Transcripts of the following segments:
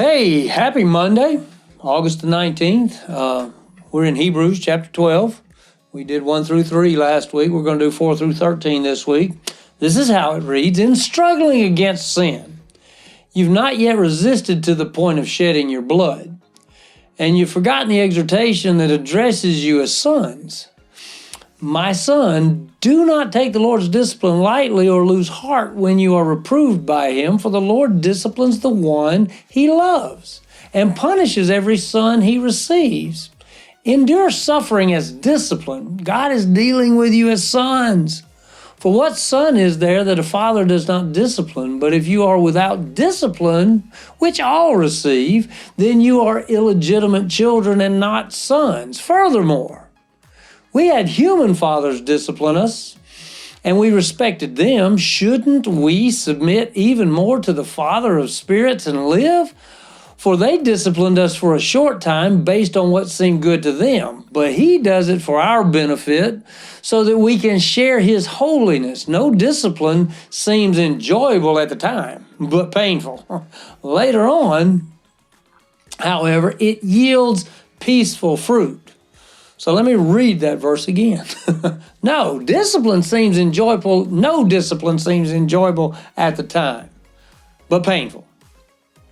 Hey, happy Monday, August the 19th. We're in Hebrews chapter 12. We did 1 through 3 last week. We're going to do 4 through 13 this week. This is how it reads. In struggling against sin, you've not yet resisted to the point of shedding your blood, and you've forgotten the exhortation that addresses you as sons. My son, do not take the Lord's discipline lightly or lose heart when you are reproved by him, for the Lord disciplines the one he loves and punishes every son he receives. Endure suffering as discipline. God is dealing with you as sons. For what son is there that a father does not discipline? But if you are without discipline, which all receive, then you are illegitimate children and not sons. Furthermore, we had human fathers discipline us, and we respected them. Shouldn't we submit even more to the Father of spirits and live? For they disciplined us for a short time based on what seemed good to them, but he does it for our benefit so that we can share his holiness. No discipline seems enjoyable at the time, but painful. Later on, however, it yields peaceful fruit. So let me read that verse again. No discipline seems enjoyable at the time, but painful.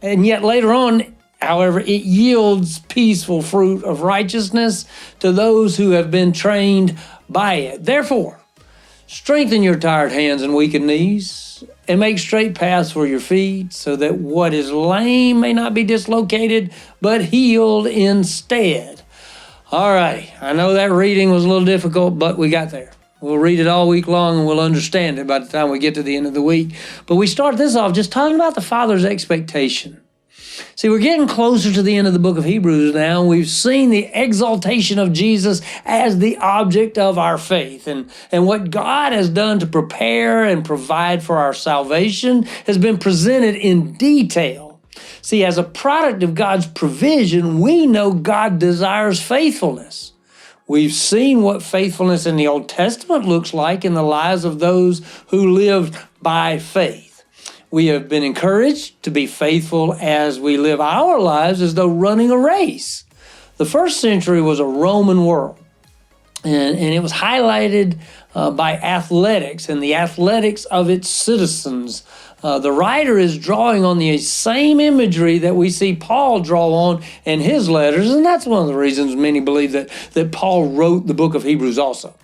And yet later on, however, it yields peaceful fruit of righteousness to those who have been trained by it. Therefore, strengthen your tired hands and weakened knees, and make straight paths for your feet, so that what is lame may not be dislocated, but healed instead. All right, I know that reading was a little difficult, but we got there. We'll read it all week long and we'll understand it by the time we get to the end of the week. But we start this off just talking about the Father's expectation. See, we're getting closer to the end of the book of Hebrews now. We've seen the exaltation of Jesus as the object of our faith. And what God has done to prepare and provide for our salvation has been presented in detail. See, as a product of God's provision, we know God desires faithfulness. We've seen what faithfulness in the Old Testament looks like in the lives of those who lived by faith. We have been encouraged to be faithful as we live our lives as though running a race. The first century was a Roman world, and it was highlighted by athletics and the athletics of its citizens. The writer is drawing on the same imagery that we see Paul draw on in his letters, and that's one of the reasons many believe that Paul wrote the book of Hebrews also.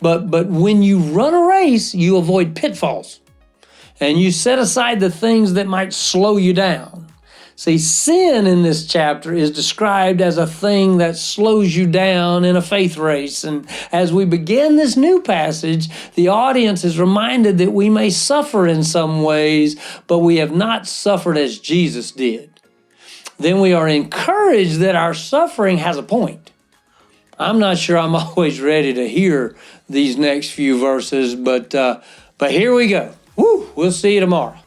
But when you run a race, you avoid pitfalls, and you set aside the things that might slow you down. See, sin in this chapter is described as a thing that slows you down in a faith race. And as we begin this new passage, the audience is reminded that we may suffer in some ways, but we have not suffered as Jesus did. Then we are encouraged that our suffering has a point. I'm not sure I'm always ready to hear these next few verses, but here we go. We'll see you tomorrow.